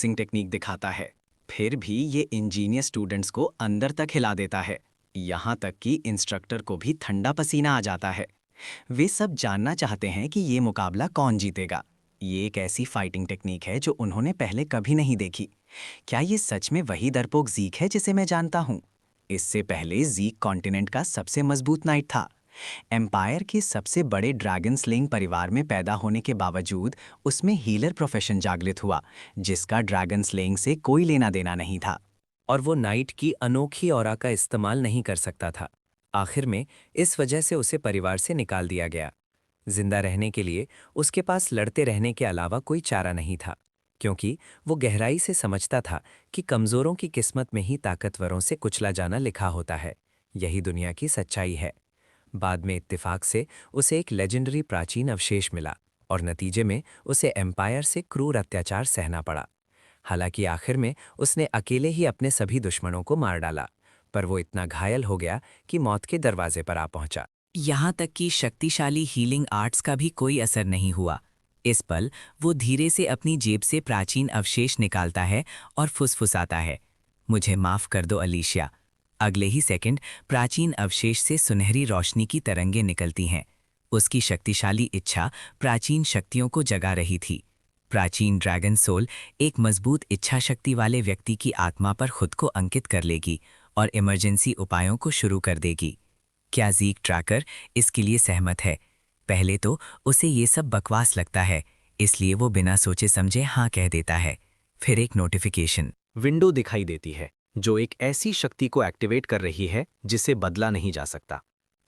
सिंग technique दिखाता है। फिर भी ये इंजीनियर स्टूडेंट्स को अंदर तक हिला देता है, यहाँ तक कि इंस्ट्रक्टर को भी ठंडा पसीना आ जाता है। वे सब जानना चाहते हैं कि ये मुकाबला कौन जीतेगा। ये एक ऐसी फाइटिंग टेक्निक है जो उन्होंने पहले कभी नहीं देखी। क्या ये सच में वही डरपोक ज़ीक है जिसे मैं जानता हूँ? इससे पहले ज़ीक कॉन्टिनेंट का सबसे मजबूत नाइट था। एम्पायर के सबसे बड़े ड्रैगन स्लेइंग परिवार में पैदा होने के बावजूद उसमें हीलर प्रोफेशन जागृत हुआ, जिसका ड्रैगन स्लेइंग से कोई लेना देना नहीं था। और वो नाइट की अनोखी ऑरा का इस्तेमाल नहीं कर सकता था। आखिर में इस वजह से उसे परिवार से निकाल दिया गया। जिंदा रहने के लिए उसके पास लड़ते रहने के अलावा कोई चारा नहीं था, क्योंकि वो गहराई से समझता था कि कमजोरों की किस्मत में ही ताकतवरों से कुचला जाना लिखा होता है। यही दुनिया की सच्चाई है। बाद में इत्तेफाक से उसे एक लेजेंडरी प्राचीन अवशेष मिला और नतीजे में उसे एम्पायर से क्रूर अत्याचार सहना पड़ा। हालांकि आखिर में उसने अकेले ही अपने सभी दुश्मनों को मार डाला, पर वो इतना घायल हो गया कि मौत के दरवाजे पर आ पहुंचा। यहाँ तक कि शक्तिशाली हीलिंग आर्ट्स का भी कोई असर नहीं हुआ। इस पल वो धीरे से अपनी जेब से प्राचीन अवशेष निकालता है और फुसफुसाता है, मुझे माफ कर दो अलीशिया। अगले ही सेकंड प्राचीन अवशेष से सुनहरी रोशनी की तरंगें निकलती हैं। उसकी शक्तिशाली इच्छा प्राचीन शक्तियों को जगा रही थी। प्राचीन ड्रैगन सोल एक मजबूत इच्छा शक्ति वाले व्यक्ति की आत्मा पर खुद को अंकित कर लेगी और इमरजेंसी उपायों को शुरू कर देगी। क्या ज़ीक ट्रैकर इसके लिए सहमत है? पहले तो उसे ये सब बकवास लगता है, इसलिए वो बिना सोचे समझे हाँ कह देता है। फिर एक नोटिफिकेशन विंडो दिखाई देती है जो एक ऐसी शक्ति को एक्टिवेट कर रही है जिसे बदला नहीं जा सकता।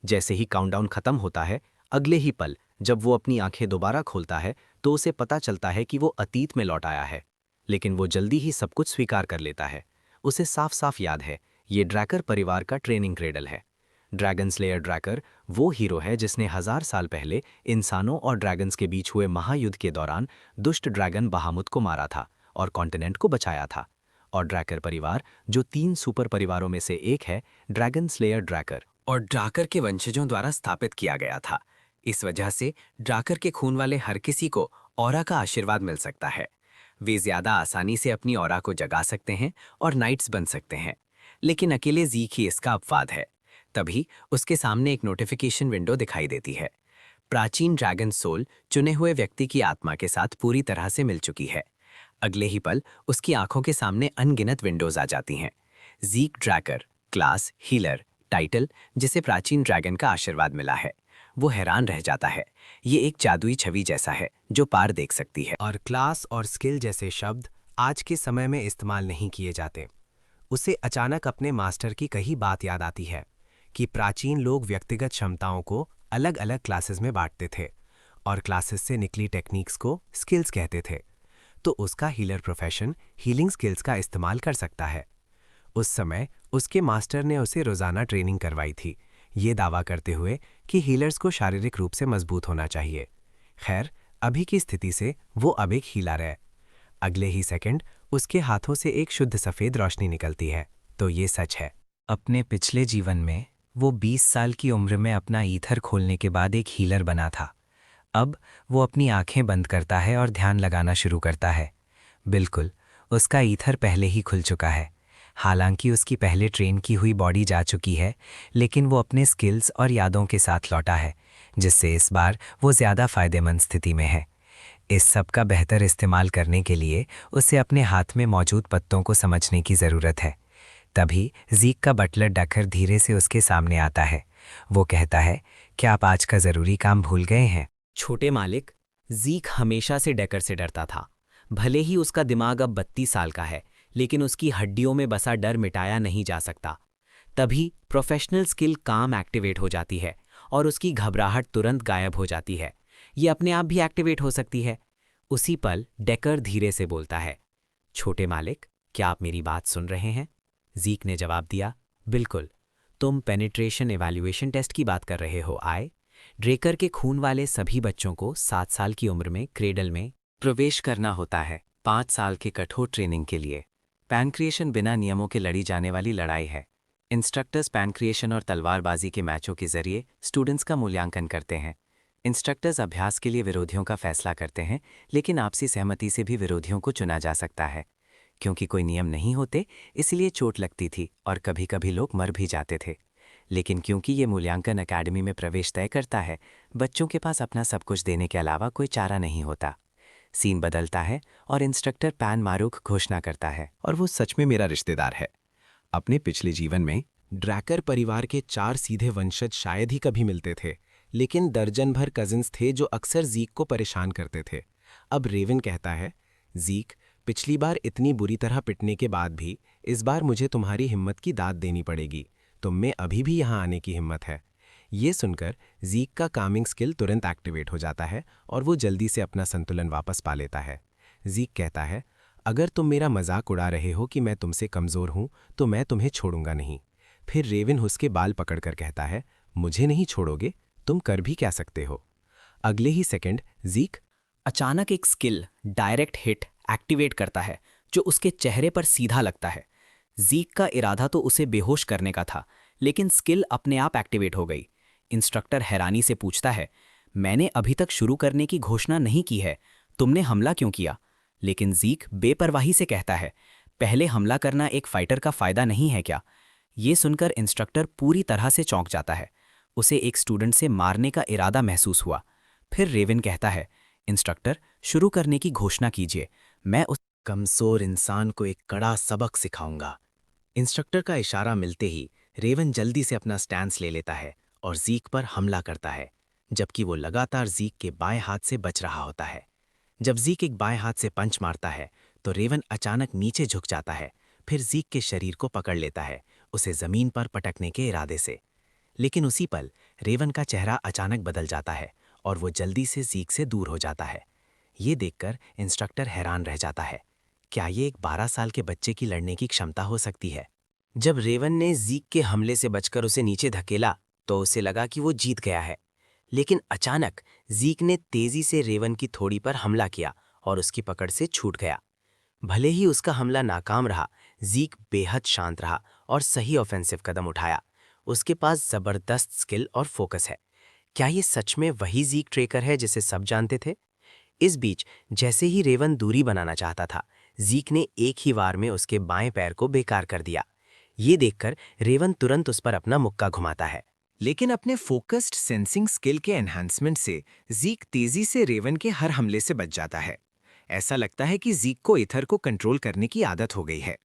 जैसे ही काउंटडाउन खत्म होता है, अगले ही पल जब वो अपनी आंखें दोबारा खोलता है तो उसे पता चलता है कि वो अतीत में लौट आया है। लेकिन वो जल्दी ही सब कुछ स्वीकार कर लेता है। उसे साफ साफ याद है, ये ड्रैकर परिवार का ट्रेनिंग क्रेडल है। ड्रैगन स्लेयर ड्रैकर वो हीरो है जिसने 1000 साल पहले इंसानों और ड्रैगन्स के बीच हुए महायुद्ध के दौरान दुष्ट ड्रैगन बहामुत को मारा था और कॉन्टिनेंट को बचाया था। और ड्रैकर परिवार, जो 3 सुपर परिवारों में से एक है, ड्रैगन स्लेयर ड्रैकर और ड्राकर के वंशजों द्वारा स्थापित किया गया था। इस वजह से ड्राकर के खून वाले हर किसी को ऑरा का आशीर्वाद मिल सकता है। वे ज्यादा आसानी से अपनी ऑरा को जगा सकते हैं और नाइट्स बन सकते हैं। लेकिन अकेले ज़ीक ही इसका अपवाद है। तभी उसके सामने एक नोटिफिकेशन विंडो दिखाई देती है। प्राचीन ड्रैगन सोल चुने हुए व्यक्ति की आत्मा के साथ पूरी तरह से मिल चुकी है। अगले ही पल उसकी आंखों के सामने अनगिनत विंडोज आ जाती हैं। ज़ीक ड्रैकर, क्लास, हीलर, टाइटल, जिसे प्राचीन ड्रैगन का आशीर्वाद मिला है। वो हैरान रह जाता है। ये एक जादुई छवि जैसा है जो पार देख सकती है। और क्लास और स्किल जैसे शब्द आज के समय में इस्तेमाल नहीं किए जाते। उसे अचानक अपने मास्टर की कही बात याद आती है कि प्राचीन लोग व्यक्तिगत क्षमताओं को अलग अलग क्लासेस में बांटते थे और क्लासेस से निकली टेक्निक्स को स्किल्स कहते थे। तो उसका हीलर प्रोफेशन हीलिंग स्किल्स का इस्तेमाल कर सकता है। उस समय उसके मास्टर ने उसे रोजाना ट्रेनिंग करवाई थी, ये दावा करते हुए कि हीलर्स को शारीरिक रूप से मजबूत होना चाहिए। खैर, अभी की स्थिति से वो अब एक हीलर है। अगले ही सेकंड उसके हाथों से एक शुद्ध सफेद रोशनी निकलती है। तो ये सच है। अपने पिछले जीवन में वो 20 साल की उम्र में अपना ईथर खोलने के बाद एक हीलर बना था। अब वो अपनी आंखें बंद करता है और ध्यान लगाना शुरू करता है। बिल्कुल, उसका ईथर पहले ही खुल चुका है। हालांकि उसकी पहले ट्रेन की हुई बॉडी जा चुकी है, लेकिन वो अपने स्किल्स और यादों के साथ लौटा है, जिससे इस बार वो ज़्यादा फायदेमंद स्थिति में है। इस सब का बेहतर इस्तेमाल करने के लिए उसे अपने हाथ में मौजूद पत्तों को समझने की ज़रूरत है। तभी ज़ीक का बटलर डकर धीरे से उसके सामने आता है। वो कहता है, क्या आप आज का ज़रूरी काम भूल गए हैं? छोटे मालिक, ज़ीक हमेशा से डेकर से डरता था। भले ही उसका दिमाग अब 32 साल का है, लेकिन उसकी हड्डियों में बसा डर मिटाया नहीं जा सकता। तभी प्रोफेशनल स्किल काम एक्टिवेट हो जाती है और उसकी घबराहट तुरंत गायब हो जाती है। ये अपने आप भी एक्टिवेट हो सकती है। उसी पल डेकर धीरे से बोलता है, छोटे मालिक, क्या आप मेरी बात सुन रहे हैं? ज़ीक ने जवाब दिया, बिल्कुल। तुम पेनिट्रेशन एवैल्यूएशन टेस्ट की बात कर रहे हो, आए? ड्रेकर के खून वाले सभी बच्चों को 7 साल की उम्र में क्रेडल में प्रवेश करना होता है, 5 साल के कठोर ट्रेनिंग के लिए। पैनक्रिएशन बिना नियमों के लड़ी जाने वाली लड़ाई है। इंस्ट्रक्टर्स पैनक्रिएशन और तलवारबाजी के मैचों के जरिए स्टूडेंट्स का मूल्यांकन करते हैं। इंस्ट्रक्टर्स अभ्यास के लिए विरोधियों का फैसला करते हैं, लेकिन आपसी सहमति से भी विरोधियों को चुना जा सकता है। क्योंकि कोई नियम नहीं होते इसलिए चोट लगती थी और कभी कभी लोग मर भी जाते थे। लेकिन क्योंकि ये मूल्यांकन अकेडमी में प्रवेश तय करता है, बच्चों के पास अपना सब कुछ देने के अलावा कोई चारा नहीं होता। सीन बदलता है और इंस्ट्रक्टर पैन मारूख घोषणा करता है। और वो सच में मेरा रिश्तेदार है। अपने पिछले जीवन में ड्रैकर परिवार के 4 सीधे वंशज शायद ही कभी मिलते थे, लेकिन दर्जन भर कजिन्स थे जो अक्सर जीक को परेशान करते थे। अब रेवन कहता है, जीक, पिछली बार इतनी बुरी तरह पिटने के बाद भी इस बार मुझे तुम्हारी हिम्मत की दाद देनी पड़ेगी। तुम में अभी भी यहाँ आने की हिम्मत है। ये सुनकर जीक का कामिंग स्किल तुरंत एक्टिवेट हो जाता है और वो जल्दी से अपना संतुलन वापस पा लेता है। जीक कहता है, अगर तुम मेरा मजाक उड़ा रहे हो कि मैं तुमसे कमज़ोर हूं तो मैं तुम्हें छोड़ूंगा नहीं। फिर रेवन उसके बाल पकड़कर कहता है, मुझे नहीं छोड़ोगे? तुम कर भी क्या सकते हो? अगले ही सेकंड जीक अचानक एक स्किल डायरेक्ट हिट एक्टिवेट करता है जो उसके चेहरे पर सीधा लगता है। जीक का इरादा तो उसे बेहोश करने का था, लेकिन स्किल अपने आप एक्टिवेट हो गई। इंस्ट्रक्टर हैरानी से पूछता है, मैंने अभी तक शुरू करने की घोषणा नहीं की है, तुमने हमला क्यों किया? लेकिन जीक बेपरवाही से कहता है, पहले हमला करना एक फाइटर का फायदा नहीं है क्या? ये सुनकर इंस्ट्रक्टर पूरी तरह से चौंक जाता है। उसे एक स्टूडेंट से मारने का इरादा महसूस हुआ। फिर रेवन कहता है, इंस्ट्रक्टर, शुरू करने की घोषणा कीजिए, मैं उस कमजोर इंसान को एक कड़ा सबक सिखाऊंगा। इंस्ट्रक्टर का इशारा मिलते ही रेवन जल्दी से अपना स्टैंस ले लेता है और जीक पर हमला करता है, जबकि वो लगातार जीक के बाएं हाथ से बच रहा होता है। जब जीक एक बाएं हाथ से पंच मारता है तो रेवन अचानक नीचे झुक जाता है, फिर जीक के शरीर को पकड़ लेता है, उसे जमीन पर पटकने के इरादे से। लेकिन उसी पल रेवन का चेहरा अचानक बदल जाता है और वो जल्दी से जीक से दूर हो जाता है। ये देखकर इंस्ट्रक्टर हैरान रह जाता है, क्या ये एक 12 साल के बच्चे की लड़ने की क्षमता हो सकती है? जब रेवन ने जीक के हमले से बचकर उसे नीचे धकेला तो उसे लगा कि वो जीत गया है। लेकिन अचानक जीक ने तेजी से रेवन की थोड़ी पर हमला किया और उसकी पकड़ से छूट गया। भले ही उसका हमला नाकाम रहा, जीक बेहद शांत रहा और सही ऑफेंसिव कदम उठाया। उसके पास जबरदस्त स्किल और फोकस है। क्या ये सच में वही जीक ट्रेकर है जिसे सब जानते थे? इस बीच जैसे ही रेवन दूरी बनाना चाहता था, जीक ने एक ही वार में उसके बाएं पैर को बेकार कर दिया। ये देखकर रेवन तुरंत उस पर अपना मुक्का घुमाता है। लेकिन अपने फोकस्ड सेंसिंग स्किल के एनहांसमेंट से जीक तेजी से रेवन के हर हमले से बच जाता है। ऐसा लगता है कि जीक को इथर को कंट्रोल करने की आदत हो गई है।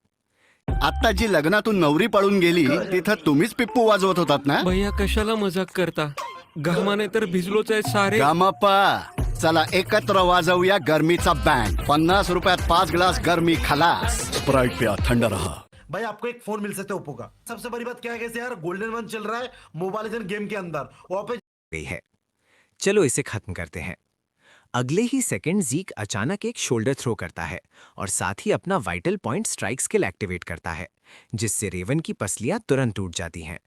आता जी लग्नातून नवरी पळून गेली तिथं तुम्हीच पिप्पू वाजवत होतात ना? भैया कशाला मजाक करता? घामाने तर भिजलोच आहे सारे. गामाप्पा, चला एकत्र वाजवूया गर्मीचा बँड. 50 रुपयात 5 ग्लास गर्मी खलास. स्प्राइट प्या, थंड रहा. भाई आपको एक फोन मिल सकता है ओप्पो का। सबसे बड़ी बात क्या है कि यार गोल्डन वन चल रहा है मोबाइल लेजेंड गेम के अंदर, वहां पे गई है। चलो इसे खत्म करते हैं। अगले ही सेकंड जीक अचानक एक शोल्डर थ्रो करता है और साथ ही अपना vital point strike skill activate करता है, जिससे रेवन की पसलियां तुरंत टूट जाती हैं।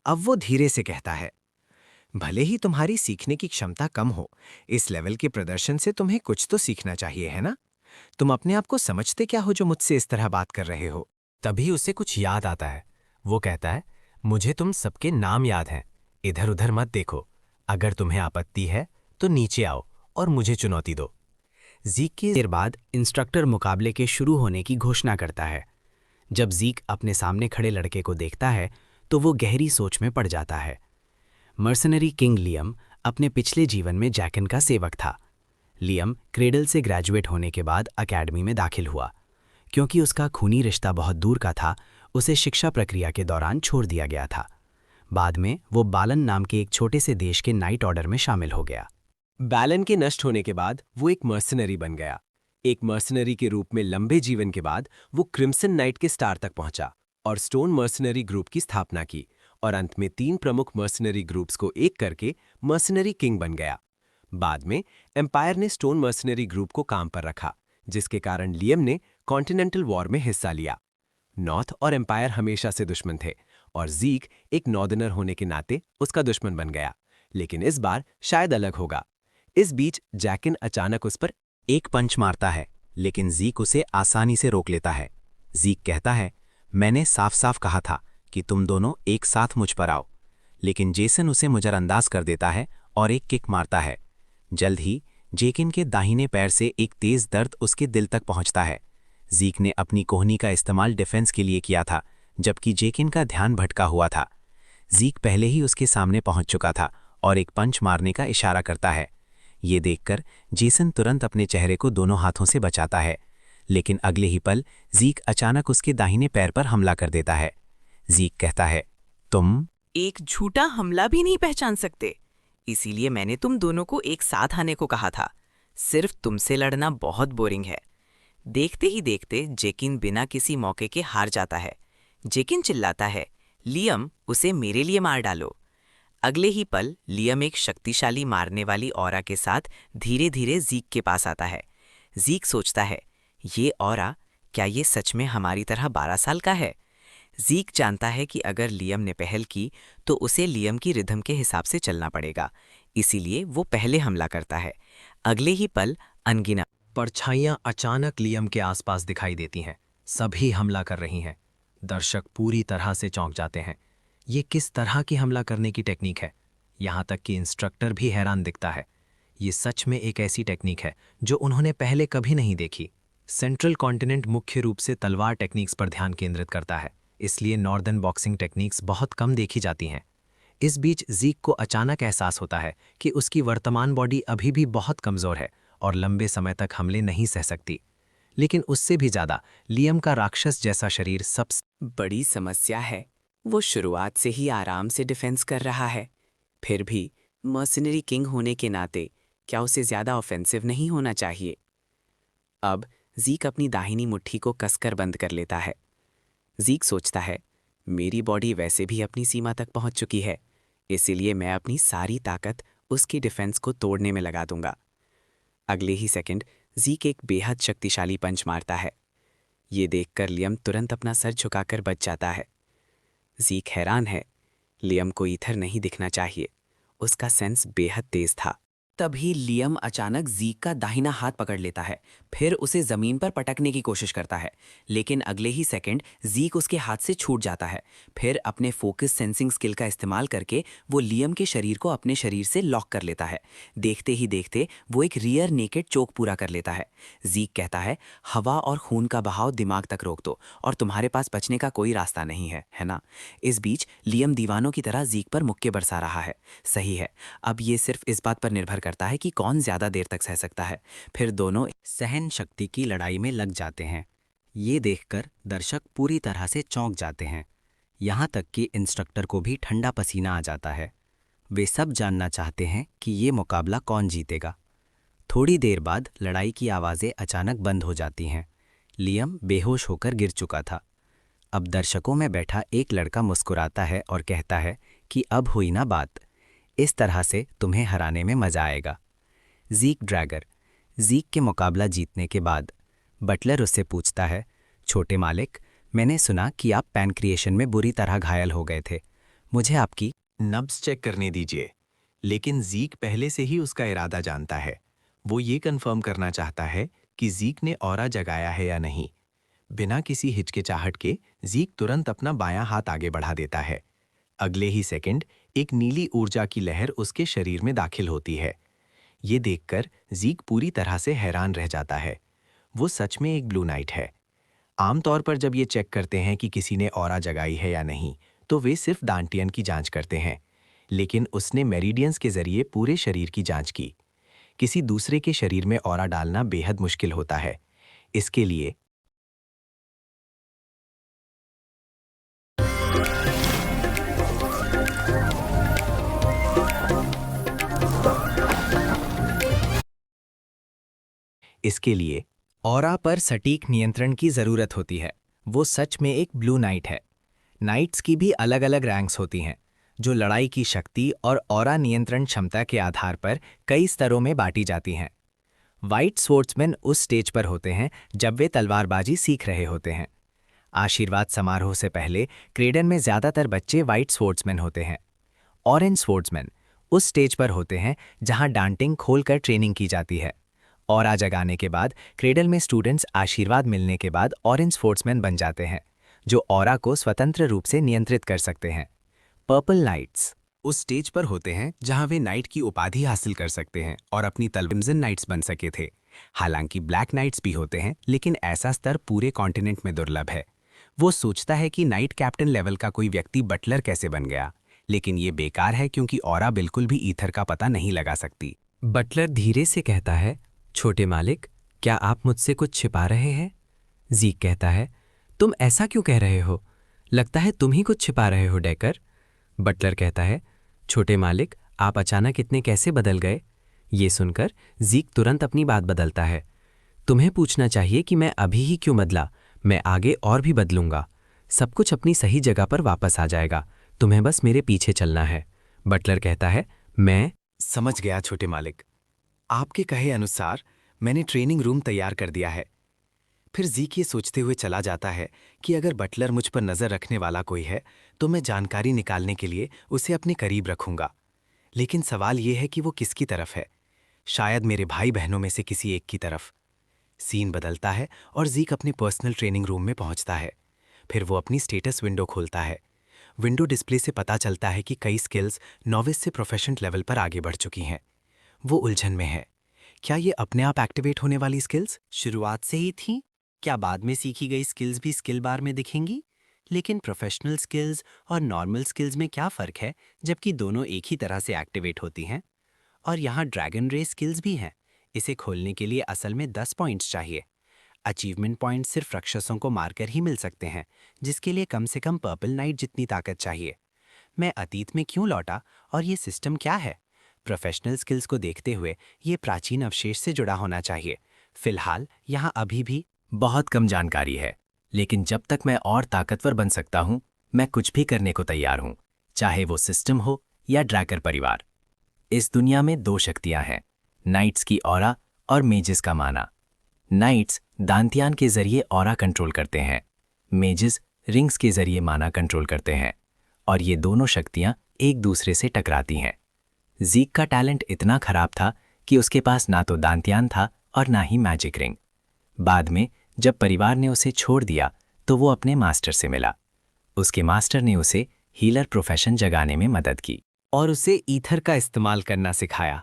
अब वो धीरे से कहता है, भले ही तुम्हारी सीखने की क्षमता कम हो, इस लेवल के प्रदर्शन से तुम्हें कुछ तो सीखना चाहिए, है ना? तुम अपने आप को समझते क्या हो जो मुझसे इस तरह बात कर रहे हो? तभी उसे कुछ याद आता है। वो कहता है, मुझे तुम सबके नाम याद हैं, इधर उधर मत देखो, अगर तुम्हें आपत्ति है तो नीचे आओ और मुझे चुनौती दो। जीक की देर बाद इंस्ट्रक्टर मुकाबले के शुरू होने की घोषणा करता है। जब जीक अपने सामने खड़े लड़के को देखता है तो वो गहरी सोच में पड़ जाता है। मर्सनरी किंग लियम अपने पिछले जीवन में जैकिन का सेवक था। लियम क्रेडल से ग्रेजुएट होने के बाद अकेडमी में दाखिल हुआ। क्योंकि उसका खूनी रिश्ता बहुत दूर का था, उसे शिक्षा प्रक्रिया के दौरान छोड़ दिया गया था। बाद में वो बालन नाम के एक छोटे से देश के नाइट ऑर्डर में शामिल हो गया। बैलन के नष्ट होने के बाद वो एक मर्सनरी बन गया। एक मर्सनरी के रूप में लंबे जीवन के बाद वो क्रिम्सन नाइट के स्टार तक पहुंचा और स्टोन मर्सनरी ग्रुप की स्थापना की और अंत में 3 प्रमुख मर्सनरी ग्रुप्स को एक करके मर्सनरी किंग बन गया। बाद में एम्पायर ने स्टोन मर्सनरी ग्रुप को काम पर रखा, जिसके कारण लियम ने कॉन्टिनेंटल वॉर में हिस्सा लिया। नॉर्थ और एम्पायर हमेशा से दुश्मन थे और जीक एक नॉर्दर्नर होने के नाते उसका दुश्मन बन गया, लेकिन इस बार शायद अलग होगा। इस बीच जैकिन अचानक उस पर एक पंच मारता है, लेकिन जीक उसे आसानी से रोक लेता है। जीक कहता है, मैंने साफ साफ कहा था कि तुम दोनों एक साथ मुझ पर आओ, लेकिन जेसन उसे नजरअंदाज कर देता है और एक किक मारता है। जल्द ही जैकिन के दाहिने पैर से एक तेज दर्द उसके दिल तक पहुंचता है। जीक ने अपनी कोहनी का इस्तेमाल डिफेंस के लिए किया था, जबकि जेकिन का ध्यान भटका हुआ था। जीक पहले ही उसके सामने पहुंच चुका था और एक पंच मारने का इशारा करता है। ये देखकर जेसन तुरंत अपने चेहरे को दोनों हाथों से बचाता है, लेकिन अगले ही पल जीक अचानक उसके दाहिने पैर पर हमला कर देता है। जीक कहता है, तुम एक झूठा हमला भी नहीं पहचान सकते, इसीलिए मैंने तुम दोनों को एक साथ आने को कहा था। सिर्फ तुमसे लड़ना बहुत बोरिंग है। देखते ही देखते जेकिन बिना किसी मौके के हार जाता है। जेकिन चिल्लाता है, लियम, उसे मेरे लिए मार डालो। अगले ही पल लियम एक शक्तिशाली मारने वाली ऑरा के साथ धीरे धीरे जीक के पास आता है। जीक सोचता है, ये ऑरा, क्या ये सच में हमारी तरह 12 साल का है? जीक जानता है कि अगर लियम ने पहल की तो उसे लियम की रिदम के हिसाब से चलना पड़ेगा, इसीलिए वो पहले हमला करता है। अगले ही पल अनगिनत परछाइयां अचानक लियम के आसपास दिखाई देती हैं। सभी हमला कर रही हैं। दर्शक पूरी तरह से चौंक जाते हैं। ये किस तरह की हमला करने की टेक्निक है? यहाँ तक कि इंस्ट्रक्टर भी हैरान दिखता है। ये सच में एक ऐसी टेक्निक है जो उन्होंने पहले कभी नहीं देखी। सेंट्रल कॉन्टिनेंट मुख्य रूप से तलवार टेक्निक्स पर ध्यान केंद्रित करता है, इसलिए नॉर्दर्न बॉक्सिंग टेक्निक्स बहुत कम देखी जाती हैं। इस बीच जीक को अचानक एहसास होता है कि उसकी वर्तमान बॉडी अभी भी बहुत कमज़ोर है और लंबे समय तक हमले नहीं सह सकती। लेकिन उससे भी ज़्यादा लियम का राक्षस जैसा शरीर सबसे बड़ी समस्या है। वो शुरुआत से ही आराम से डिफेंस कर रहा है, फिर भी मर्सिनरी किंग होने के नाते क्या उसे ज़्यादा ऑफेंसिव नहीं होना चाहिए? अब जीक अपनी दाहिनी मुट्ठी को कसकर बंद कर लेता है। जीक सोचता है, मेरी बॉडी वैसे भी अपनी सीमा तक पहुंच चुकी है, इसीलिए मैं अपनी सारी ताकत उसकी डिफेंस को तोड़ने में लगा दूंगा। अगले ही सेकंड जीक एक बेहद शक्तिशाली पंच मारता है। ये देखकर लियम तुरंत अपना सर झुकाकर बच जाता है। जीक हैरान है। लियम को ईथर नहीं दिखना चाहिए, उसका सेंस बेहद तेज था। तभी लियम अचानक जीक का दाहिना हाथ पकड़ लेता है, फिर उसे जमीन पर पटकने की कोशिश करता है, लेकिन अगले ही सेकंड जीक उसके हाथ से छूट जाता है। फिर अपने फोकस सेंसिंग स्किल का इस्तेमाल करके वो लियम के शरीर को अपने शरीर से लॉक कर लेता है। देखते ही देखते वो एक रियर नेकेड चोक पूरा कर लेता है। जीक कहता है, हवा और खून का बहाव दिमाग तक रोक दो और तुम्हारे पास बचने का कोई रास्ता नहीं है ना? इस बीच लियम दीवानों की तरह जीक पर मुक्के बरसा रहा है। सही है, अब ये सिर्फ इस बात पर निर्भर करता है कि कौन ज्यादा देर तक सह सकता है। फिर दोनों सहन शक्ति की लड़ाई में लग जाते हैं। ये देखकर दर्शक पूरी तरह से चौंक जाते हैं। यहाँ तक कि इंस्ट्रक्टर को भी ठंडा पसीना आ जाता है। वे सब जानना चाहते हैं कि ये मुकाबला कौन जीतेगा। थोड़ी देर बाद लड़ाई की आवाज़ें अचानक बंद हो जाती हैं। लियम बेहोश होकर गिर चुका था। अब दर्शकों में बैठा एक लड़का मुस्कुराता है और कहता है कि अब हुई ना बात, इस तरह से तुम्हें हराने में मजा आएगा। जीक ड्रैगर। जीक के मुकाबला जीतने के बाद बटलर उससे पूछता है, छोटे मालिक, मैंने सुना कि आप पैनक्रिएशन में बुरी तरह घायल हो गए थे। मुझे आपकी नब्ज चेक करने दीजिए। लेकिन जीक पहले से ही उसका इरादा जानता है। वो ये कंफर्म करना चाहता है कि जीक ने ऑरा जगाया है या नहीं। बिना किसी हिचकिचाहट के जीक तुरंत अपना बायां हाथ आगे बढ़ा देता है। अगले ही सेकंड एक नीली ऊर्जा की लहर उसके शरीर में दाखिल होती है। ये देखकर जीक पूरी तरह से हैरान रह जाता है। वो सच में एक ब्लू नाइट है। आमतौर पर जब ये चेक करते हैं कि किसी ने ऑरा जगाई है या नहीं, तो वे सिर्फ डांटियन की जांच करते हैं, लेकिन उसने मेरिडियंस के जरिए पूरे शरीर की जांच की। किसी दूसरे के शरीर में ऑरा डालना बेहद मुश्किल होता है। इसके लिए ऑरा पर सटीक नियंत्रण की ज़रूरत होती है। वो सच में एक ब्लू नाइट है। नाइट्स की भी अलग अलग रैंक्स होती हैं, जो लड़ाई की शक्ति और ऑरा नियंत्रण क्षमता के आधार पर कई स्तरों में बांटी जाती हैं। वाइट स्वॉर्ड्समैन उस स्टेज पर होते हैं जब वे तलवारबाजी सीख रहे होते हैं। आशीर्वाद समारोह से पहले क्रेडन में ज़्यादातर बच्चे वाइट स्वॉर्ड्समैन होते हैं। ऑरेंज स्वॉर्ड्समैन उस स्टेज पर होते हैं जहां डांटिंग खोलकर ट्रेनिंग की जाती है। ऑरा जगाने के बाद क्रेडल में स्टूडेंट्स आशीर्वाद मिलने के बाद ऑरेंज स्पोर्ट्समैन बन जाते हैं, जो ऑरा को स्वतंत्र रूप से नियंत्रित कर सकते हैं। पर्पल नाइट्स उस स्टेज पर होते हैं जहां वे नाइट की उपाधि हासिल कर सकते हैं और अपनी तलविमजन नाइट्स बन सके थे। हालांकि ब्लैक नाइट्स भी होते हैं, लेकिन ऐसा स्तर पूरे कॉन्टिनेंट में दुर्लभ है। वो सोचता है कि नाइट कैप्टन लेवल का कोई व्यक्ति बटलर कैसे बन गया, लेकिन ये बेकार है क्योंकि ऑरा बिल्कुल भी ईथर का पता नहीं लगा सकती। बटलर धीरे से कहता है, छोटे मालिक, क्या आप मुझसे कुछ छिपा रहे हैं? ज़ीक कहता है, तुम ऐसा क्यों कह रहे हो? लगता है तुम ही कुछ छिपा रहे हो, डेकर। बटलर कहता है, छोटे मालिक, आप अचानक इतने कैसे बदल गए? ये सुनकर ज़ीक तुरंत अपनी बात बदलता है। तुम्हें पूछना चाहिए कि मैं अभी ही क्यों बदला। मैं आगे और भी बदलूंगा। सब कुछ अपनी सही जगह पर वापस आ जाएगा। तुम्हें बस मेरे पीछे चलना है। बटलर कहता है, मैं समझ गया छोटे मालिक, आपके कहे अनुसार मैंने ट्रेनिंग रूम तैयार कर दिया है। फिर ज़ीक ये सोचते हुए चला जाता है कि अगर बटलर मुझ पर नज़र रखने वाला कोई है तो मैं जानकारी निकालने के लिए उसे अपने करीब रखूंगा। लेकिन सवाल ये है कि वो किसकी तरफ है? शायद मेरे भाई बहनों में से किसी एक की तरफ। सीन बदलता है और ज़ीक अपने पर्सनल ट्रेनिंग रूम में पहुंचता है। फिर वो अपनी स्टेटस विंडो खोलता है। विंडो डिस्प्ले से पता चलता है कि कई स्किल्स नॉविस से प्रोफेशनल लेवल पर आगे बढ़ चुकी हैं। वो उलझन में है। क्या ये अपने आप एक्टिवेट होने वाली स्किल्स शुरुआत से ही थीं? क्या बाद में सीखी गई स्किल्स भी स्किल बार में दिखेंगी? लेकिन प्रोफेशनल स्किल्स और नॉर्मल स्किल्स में क्या फ़र्क है, जबकि दोनों एक ही तरह से एक्टिवेट होती हैं? और यहाँ ड्रैगन रेस स्किल्स भी हैं। इसे खोलने के लिए असल में 10 पॉइंट्स चाहिए। अचीवमेंट पॉइंट सिर्फ राक्षसों को मारकर ही मिल सकते हैं, जिसके लिए कम से कम पर्पल नाइट जितनी ताकत चाहिए। मैं अतीत में क्यों लौटा और ये सिस्टम क्या है? प्रोफेशनल स्किल्स को देखते हुए ये प्राचीन अवशेष से जुड़ा होना चाहिए। फिलहाल यहाँ अभी भी बहुत कम जानकारी है, लेकिन जब तक मैं और ताकतवर बन सकता हूँ, मैं कुछ भी करने को तैयार हूँ, चाहे वो सिस्टम हो या ड्रैकर परिवार। इस दुनिया में 2 शक्तियाँ हैं, नाइट्स की ऑरा और मेजिस का माना। नाइट्स दांतियान के जरिए ऑरा कंट्रोल करते हैं, मेजिस रिंग्स के जरिए माना कंट्रोल करते हैं, और ये दोनों शक्तियां एक दूसरे से टकराती हैं। ज़ीक का टैलेंट इतना खराब था कि उसके पास ना तो दांतियान था और ना ही मैजिक रिंग। बाद में जब परिवार ने उसे छोड़ दिया तो वो अपने मास्टर से मिला। उसके मास्टर ने उसे हीलर प्रोफेशन जगाने में मदद की और उसे ईथर का इस्तेमाल करना सिखाया।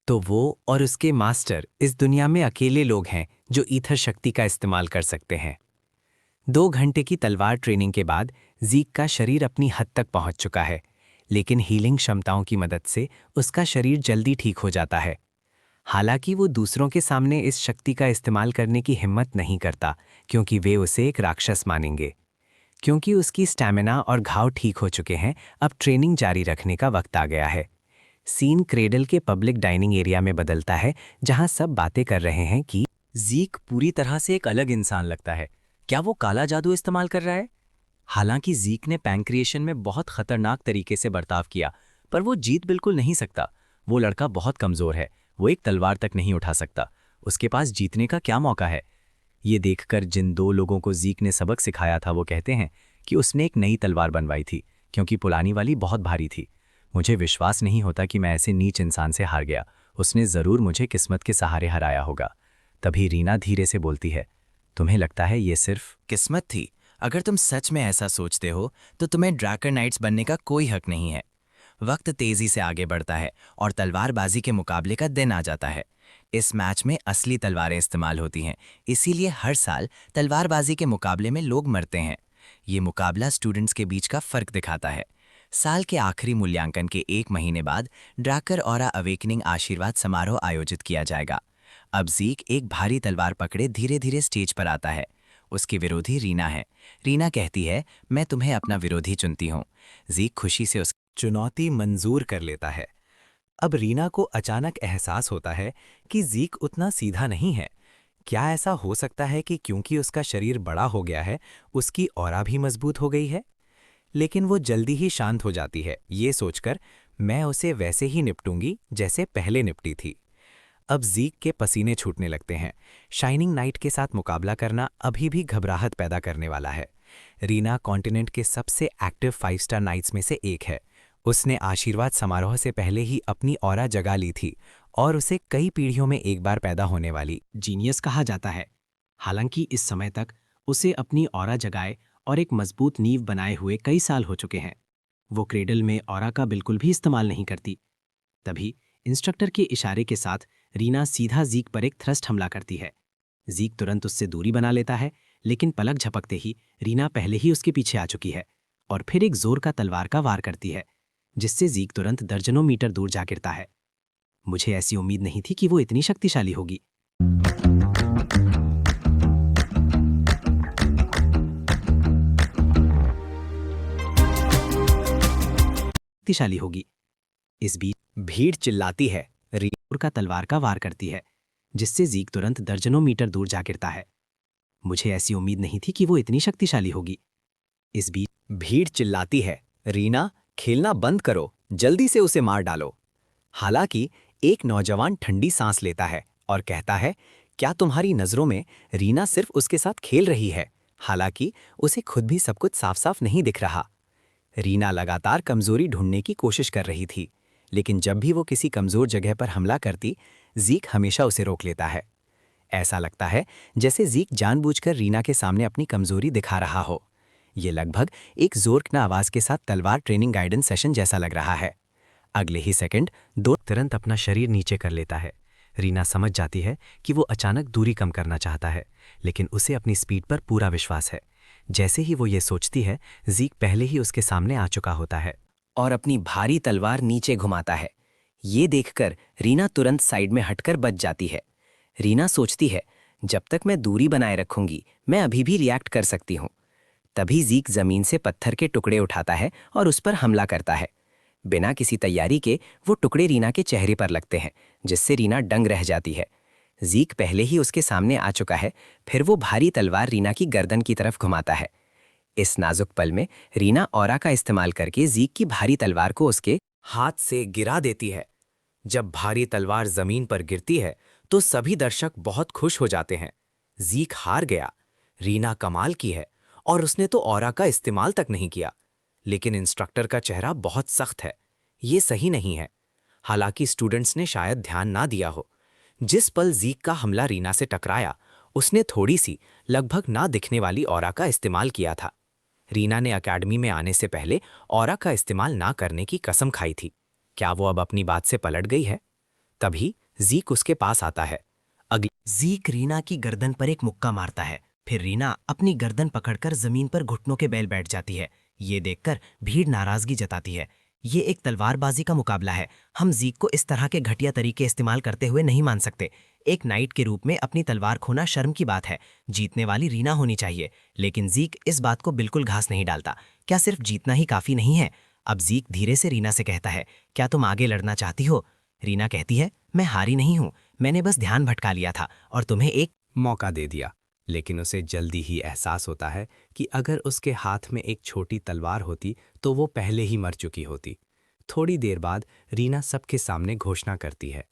तो वो और उसके मास्टर इस दुनिया में अकेले लोग हैं जो ईथर शक्ति का इस्तेमाल कर सकते हैं। 2 घंटे की तलवार ट्रेनिंग के बाद ज़ीक का शरीर अपनी हद तक पहुंच चुका है, लेकिन हीलिंग क्षमताओं की मदद से उसका शरीर जल्दी ठीक हो जाता है। हालांकि वो दूसरों के सामने इस शक्ति का इस्तेमाल करने की हिम्मत नहीं करता, क्योंकि वे उसे एक राक्षस मानेंगे। क्योंकि उसकी स्टैमिना और घाव ठीक हो चुके हैं, अब ट्रेनिंग जारी रखने का वक्त आ गया है। सीन क्रेडल के पब्लिक डाइनिंग एरिया में बदलता है, जहां सब बातें कर रहे हैं कि ज़ीक पूरी तरह से एक अलग इंसान लगता है। क्या वो काला जादू इस्तेमाल कर रहा है? हालांकि ज़ीक ने पैंक्रिएशन में बहुत खतरनाक तरीके से बर्ताव किया, पर वो जीत बिल्कुल नहीं सकता। वो लड़का बहुत कमज़ोर है, वो एक तलवार तक नहीं उठा सकता। उसके पास जीतने का क्या मौका है? ये देखकर जिन 2 लोगों को ज़ीक ने सबक सिखाया था वो कहते हैं कि उसने एक नई तलवार बनवाई थी, क्योंकि पुरानी वाली बहुत भारी थी। मुझे विश्वास नहीं होता कि मैं ऐसे नीच इंसान से हार गया। उसने ज़रूर मुझे किस्मत के सहारे हराया होगा। तभी रीना धीरे से बोलती है, तुम्हें लगता है ये सिर्फ किस्मत थी? अगर तुम सच में ऐसा सोचते हो तो तुम्हें ड्रैकर नाइट्स बनने का कोई हक नहीं है। वक्त तेजी से आगे बढ़ता है और तलवारबाजी के मुकाबले का दिन आ जाता है। इस मैच में असली तलवारें इस्तेमाल होती हैं, इसीलिए हर साल तलवारबाजी के मुकाबले में लोग मरते हैं। ये मुकाबला स्टूडेंट्स के बीच का फर्क दिखाता है। साल के आखिरी मूल्यांकन के 1 महीने बाद ड्रैकर ऑरा अवेकनिंग आशीर्वाद समारोह आयोजित किया जाएगा। अब ज़ीक एक भारी तलवार पकड़े धीरे धीरे स्टेज पर आता है। उसकी विरोधी रीना है। रीना कहती है, मैं तुम्हें अपना विरोधी चुनती हूँ। ज़ीक खुशी से उस चुनौती मंजूर कर लेता है। अब रीना को अचानक एहसास होता है कि ज़ीक उतना सीधा नहीं है। क्या ऐसा हो सकता है कि क्योंकि उसका शरीर बड़ा हो गया है, उसकी ऑरा भी मजबूत हो गई है? लेकिन वो जल्दी ही शांत हो जाती है, ये सोचकर मैं उसे वैसे ही निपटूंगी जैसे पहले निपटी थी। अब ज़ीक के पसीने छूटने लगते हैं। शाइनिंग नाइट के साथ मुकाबला करना अभी भी घबराहट पैदा करने वाला है। रीना कॉन्टिनेंट के सबसे एक्टिव 5 स्टार नाइट्स में से एक है। उसने आशीर्वाद समारोह से पहले ही अपनी ऑरा जगा ली थी और उसे कई पीढ़ियों में एक बार पैदा होने वाली जीनियस कहा जाता है। हालांकि इस समय तक उसे अपनी ऑरा जगाए और एक मजबूत नींव बनाए हुए कई साल हो चुके हैं। वो क्रेडल में ऑरा का बिल्कुल भी इस्तेमाल नहीं करती। तभी इंस्ट्रक्टर के इशारे के साथ रीना सीधा जीक पर एक थ्रस्ट हमला करती है। जीक तुरंत उससे दूरी बना लेता है, लेकिन पलक झपकते ही रीना पहले ही उसके पीछे आ चुकी है और फिर एक जोर का तलवार का वार करती है, जिससे जीक तुरंत दर्जनों मीटर दूर जा गिरता है। मुझे ऐसी उम्मीद नहीं थी कि वो इतनी शक्तिशाली होगी। इस बीच भीड़ चिल्लाती है, रीना का तलवार का वार करती है, जिससे जीक तुरंत दर्जनों मीटर दूर जा गिरता है। मुझे ऐसी उम्मीद नहीं थी कि वो इतनी शक्तिशाली होगी। इस बीच भीड़ चिल्लाती है, रीना खेलना बंद करो, जल्दी से उसे मार डालो। हालांकि एक नौजवान ठंडी सांस लेता है और कहता है, क्या तुम्हारी नजरों में रीना सिर्फ उसके साथ खेल रही है? हालांकि उसे खुद भी सब कुछ साफ साफ नहीं दिख रहा। रीना लगातार कमजोरी ढूंढने की कोशिश कर रही थी, लेकिन जब भी वो किसी कमजोर जगह पर हमला करती, जीक हमेशा उसे रोक लेता है। ऐसा लगता है जैसे जीक जानबूझकर रीना के सामने अपनी कमजोरी दिखा रहा हो। ये लगभग एक जोरदार आवाज के साथ तलवार ट्रेनिंग गाइडेंस सेशन जैसा लग रहा है। अगले ही सेकंड दो तुरंत अपना शरीर नीचे कर लेता है। रीना समझ जाती है कि वो अचानक दूरी कम करना चाहता है, लेकिन उसे अपनी स्पीड पर पूरा विश्वास है। जैसे ही वो ये सोचती है, जीक पहले ही उसके सामने आ चुका होता है और अपनी भारी तलवार नीचे घुमाता है। ये देखकर रीना तुरंत साइड में हटकर बच जाती है। रीना सोचती है, जब तक मैं दूरी बनाए रखूंगी, मैं अभी भी रिएक्ट कर सकती हूँ। तभी जीक जमीन से पत्थर के टुकड़े उठाता है और उस पर हमला करता है। बिना किसी तैयारी के वो टुकड़े रीना के चेहरे पर लगते हैं, जिससे रीना दंग रह जाती है। जीक पहले ही उसके सामने आ चुका है, फिर वो भारी तलवार रीना की गर्दन की तरफ घुमाता है। इस नाजुक पल में रीना ऑरा का इस्तेमाल करके जीक की भारी तलवार को उसके हाथ से गिरा देती है। जब भारी तलवार जमीन पर गिरती है तो सभी दर्शक बहुत खुश हो जाते हैं। जीक हार गया। रीना कमाल की है और उसने तो ऑरा का इस्तेमाल तक नहीं किया। लेकिन इंस्ट्रक्टर का चेहरा बहुत सख्त है। ये सही नहीं है। हालांकि स्टूडेंट्स ने शायद ध्यान ना दिया हो। जिस पल जीक का हमला रीना से टकराया, उसने थोड़ी सी लगभग ना दिखने वाली ऑरा का इस्तेमाल किया था। रीना ने अकेडमी में आने से पहले ऑरा का इस्तेमाल ना करने की कसम खाई थी। क्या वो अब अपनी बात से पलट गई है? तभी जीक उसके पास आता है। जीक रीना की गर्दन पर एक मुक्का मारता है। फिर रीना अपनी गर्दन पकड़कर जमीन पर घुटनों के बैल बैठ जाती है। ये देखकर भीड़ नाराजगी जताती है। ये एक तलवारबाजी का मुकाबला है। हम जीक को इस तरह के घटिया तरीके इस्तेमाल करते हुए नहीं मान सकते। एक नाइट के रूप में अपनी तलवार खोना शर्म की बात है। जीतने वाली रीना होनी चाहिए। लेकिन जीक इस बात को बिल्कुल घास नहीं डालता। क्या सिर्फ जीतना ही काफी नहीं है? अब जीक धीरे से रीना से कहता है, क्या तुम आगे लड़ना चाहती हो? रीना कहती है, मैं हारी नहीं हूं, मैंने बस ध्यान भटका लिया था और तुम्हें एक मौका दे दिया। लेकिन उसे जल्दी ही एहसास होता है कि अगर उसके हाथ में एक छोटी तलवार होती तो वो पहले ही मर चुकी होती। थोड़ी देर बाद रीना सबके सामने घोषणा करती है,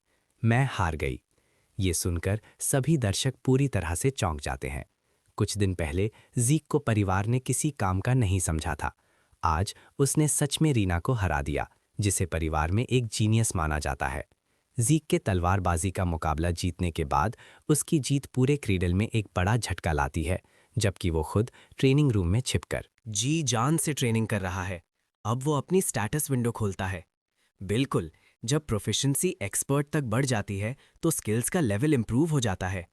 मैं हार गई। ये सुनकर सभी दर्शक पूरी तरह से चौंक जाते हैं। कुछ दिन पहले जीक को परिवार ने किसी काम का नहीं समझा था। आज उसने सच में रीना को हरा दिया, जिसे परिवार में एक जीनियस माना जाता है। जीक के तलवारबाजी का मुकाबला जीतने के बाद उसकी जीत पूरे क्रीडल में एक बड़ा झटका लाती है, जबकि वो खुद ट्रेनिंग रूम में छिपकर जी जान से ट्रेनिंग कर रहा है। अब वो अपनी स्टेटस विंडो खोलता है। बिल्कुल, जब प्रोफिशिएंसी एक्सपर्ट तक बढ़ जाती है तो स्किल्स का लेवल इंप्रूव हो जाता है।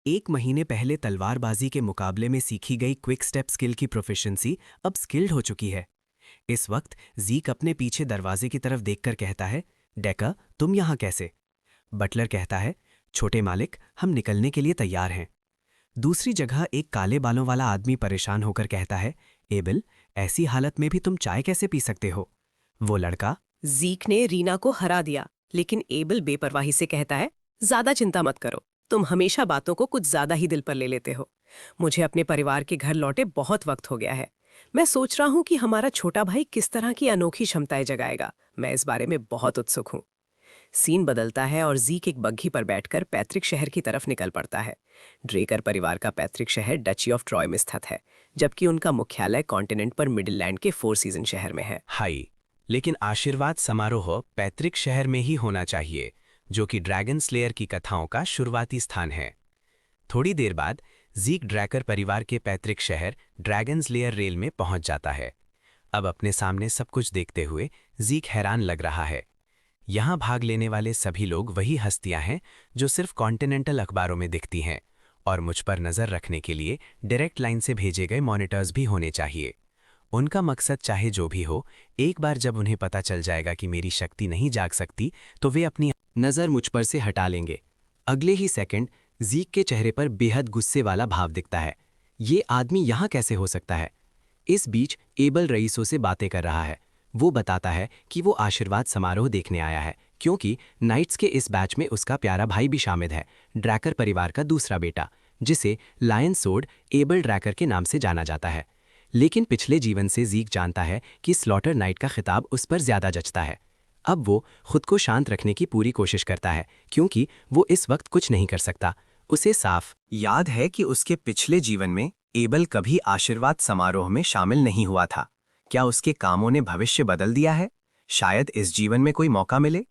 1 महीने पहले तलवारबाजी के मुकाबले में सीखी गई क्विक स्टेप स्किल की प्रोफिशिएंसी अब स्किल्ड हो चुकी है। इस वक्त जीक अपने पीछे दरवाजे की तरफ देखकर कहता है, डेका, तुम यहाँ कैसे? बटलर कहता है, छोटे मालिक, हम निकलने के लिए तैयार हैं। दूसरी जगह एक काले बालों वाला आदमी परेशान होकर कहता है, एबल, ऐसी हालत में भी तुम चाय कैसे पी सकते हो? वो लड़का, जीक ने रीना को हरा दिया, लेकिन एबल बेपरवाही से कहता है, ज्यादा चिंता मत करो, तुम हमेशा बातों को कुछ ज्यादा ही दिल पर ले लेते हो। मुझे अपने परिवार के घर लौटे बहुत वक्त हो गया है। मैं सोच रहा हूं कि हमारा छोटा भाई किस तरह की अनोखी क्षमताएं जगाएगा। मैं इस बारे में बहुत उत्सुक हूं। सीन बदलता है और जीक एक बग्घी पर बैठकर पैतृक शहर की तरफ निकल पड़ता है। ड्रेकर परिवार का पैतृक शहर डची ऑफ ट्रॉय में स्थित है, जबकि उनका मुख्यालय कॉन्टिनेंट पर मिडिललैंड के 4 सीजन शहर में है। हाई, लेकिन आशीर्वाद समारोह पैतृक शहर में ही होना चाहिए, जो कि ड्रैगन स्लेयर की कथाओं का शुरुआती स्थान है। थोड़ी देर बाद जीक ड्रैकर परिवार के पैतृक शहर ड्रैगन स्लेयर रेल में पहुंच जाता है। अब अपने सामने सब कुछ देखते हुए जीक हैरान लग रहा है। यहाँ भाग लेने वाले सभी लोग वही हस्तियां हैं जो सिर्फ कॉन्टिनेंटल अखबारों में दिखती हैं, और मुझ पर नज़र रखने के लिए डायरेक्ट लाइन से भेजे गए मॉनिटर्स भी होने चाहिए। उनका मकसद चाहे जो भी हो, एक बार जब उन्हें पता चल जाएगा कि मेरी शक्ति नहीं जाग सकती तो वे अपनी नज़र मुझ पर से हटा लेंगे। अगले ही सेकंड ज़ीक के चेहरे पर बेहद गुस्से वाला भाव दिखता है। ये आदमी यहाँ कैसे हो सकता है? इस बीच एबल रईसों से बातें कर रहा है। वो बताता है कि वो आशीर्वाद समारोह देखने आया है क्योंकि नाइट्स के इस बैच में उसका प्यारा भाई भी शामिल है, ड्रैकर परिवार का दूसरा बेटा, जिसे लायन सोर्ड एबल ड्रैकर के नाम से जाना जाता है। लेकिन पिछले जीवन से ज़ीक जानता है कि स्लॉटर नाइट का खिताब उस पर ज़्यादा जचता है। अब वो खुद को शांत रखने की पूरी कोशिश करता है क्योंकि वो इस वक्त कुछ नहीं कर सकता। उसे साफ याद है कि उसके पिछले जीवन में एबल कभी आशीर्वाद समारोह में शामिल नहीं हुआ था। क्या उसके कामों ने भविष्य बदल दिया है? शायद इस जीवन में कोई मौका मिले।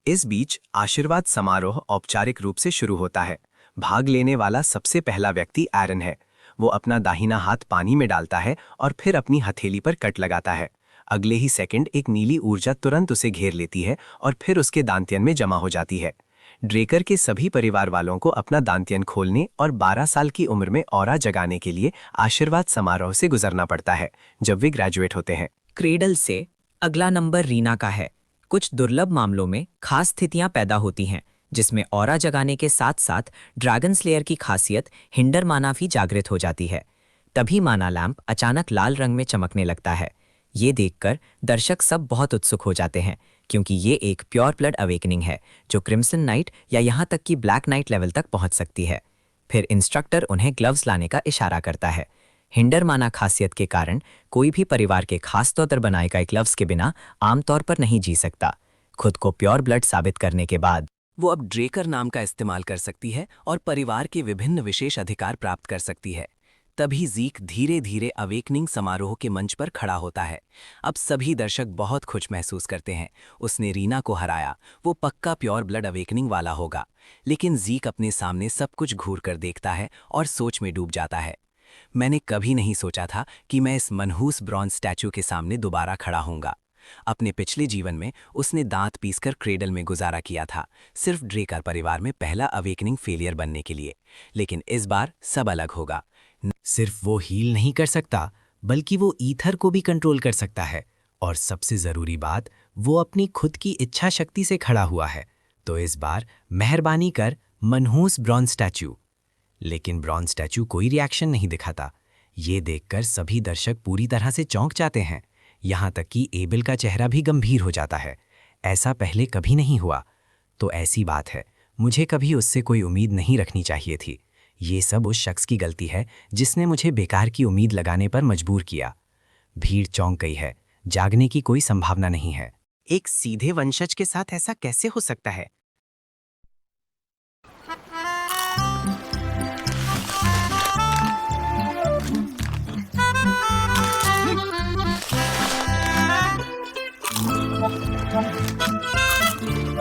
इस बीच आशीर्वाद समारोह औपचारिक रूप से शुरू होता है। भाग लेने वाला सबसे पहला व्यक्ति एरन है। वो अपना दाहिना हाथ पानी में डालता है और फिर अपनी हथेली पर कट लगाता है। अगले ही सेकंड एक नीली ऊर्जा तुरंत उसे घेर लेती है और फिर उसके दांत्यन में जमा हो जाती है। ड्रेकर के सभी परिवार वालों को अपना दांत्यन खोलने और 12 साल की उम्र में ऑरा जगाने के लिए आशीर्वाद समारोह से गुजरना पड़ता है जब वे ग्रेजुएट होते हैं। क्रेडल से अगला नंबर रीना का है। कुछ दुर्लभ मामलों में खास स्थितियां पैदा होती हैं जिसमें ऑरा जगाने के साथ साथ ड्रैगन स्लेयर की खासियत हिंडर माना भी जागृत हो जाती है। तभी माना लैंप अचानक लाल रंग में चमकने लगता है। ये देखकर दर्शक सब बहुत उत्सुक हो जाते हैं क्योंकि ये एक प्योर ब्लड अवेकनिंग है जो क्रिम्सन नाइट या यहाँ तक कि ब्लैक नाइट लेवल तक पहुँच सकती है। फिर इंस्ट्रक्टर उन्हें ग्लव्स लाने का इशारा करता है। हिंडर माना खासियत के कारण कोई भी परिवार के खास तौर पर बनाए गए ग्लव्स के बिना आमतौर पर नहीं जी सकता। खुद को प्योर ब्लड साबित करने के बाद वो अब ड्रेकर नाम का इस्तेमाल कर सकती है और परिवार के विभिन्न विशेष अधिकार प्राप्त कर सकती है। तभी ज़ीक धीरे धीरे अवेकनिंग समारोह के मंच पर खड़ा होता है। अब सभी दर्शक बहुत खुश महसूस करते हैं। उसने रीना को हराया, वो पक्का प्योर ब्लड अवेकनिंग वाला होगा। लेकिन ज़ीक अपने सामने सब कुछ घूर कर देखता है और सोच में डूब जाता है। मैंने कभी नहीं सोचा था कि मैं इस मनहूस ब्रॉन्ज स्टैचू के सामने दोबारा खड़ा होऊंगा। अपने पिछले जीवन में उसने दांत पीसकर क्रेडल में गुजारा किया था, सिर्फ ड्रेकर परिवार में पहला अवेकनिंग फेलियर बनने के लिए। लेकिन इस बार सब अलग होगा। सिर्फ वो हील नहीं कर सकता बल्कि वो ईथर को भी कंट्रोल कर सकता है, और सबसे ज़रूरी बात, वो अपनी खुद की इच्छा शक्ति से खड़ा हुआ है। तो इस बार मेहरबानी कर मनहूस ब्रॉन्ज स्टैचू। लेकिन ब्रॉन्ज स्टैचू कोई रिएक्शन नहीं दिखाता। ये देखकर सभी दर्शक पूरी तरह से चौंक जाते हैं। यहाँ तक कि एबल का चेहरा भी गंभीर हो जाता है। ऐसा पहले कभी नहीं हुआ। तो ऐसी बात है, मुझे कभी उससे कोई उम्मीद नहीं रखनी चाहिए थी। ये सब उस शख्स की गलती है जिसने मुझे बेकार की उम्मीद लगाने पर मजबूर किया। भीड़ चौंक गई है। जागने की कोई संभावना नहीं है। एक सीधे वंशज के साथ ऐसा कैसे हो सकता है?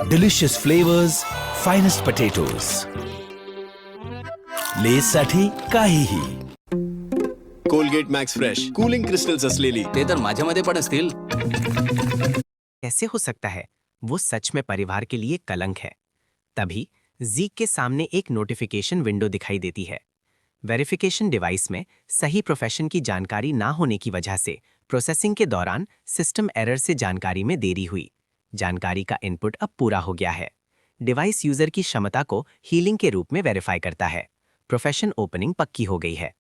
Delicious flavors, finest potatoes. लेससाठी काहीही. Colgate max fresh cooling crystals असलेली. ते तर माझ्यामध्ये पण असतील. कैसे हो सकता है? वो सच में परिवार के लिए कलंक है। तभी ज़ीक के सामने एक नोटिफिकेशन विंडो दिखाई देती है। वेरिफिकेशन डिवाइस में सही प्रोफेशन की जानकारी ना होने की वजह से प्रोसेसिंग के दौरान सिस्टम एरर से जानकारी में देरी हुई। जानकारी का इनपुट अब पूरा हो गया है। डिवाइस यूजर की क्षमता को हीलिंग के रूप में वेरीफाई करता है। प्रोफेशन ओपनिंग पक्की हो गई है।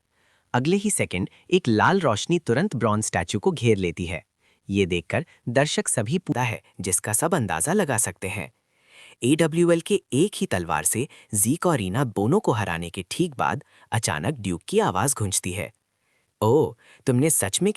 अगले ही सेकंड एक लाल रोशनी तुरंत ब्रॉन्ज स्टैचू को घेर लेती है। ये देखकर दर्शक सभी पूरा है जिसका सब अंदाजा लगा सकते हैं। AWL के एक ही तलवार से ज़ीक और रीना दोनों को हराने के ठीक बाद अचानक ड्यूक की आवाज गूंजती है। ओह, तुमने सच में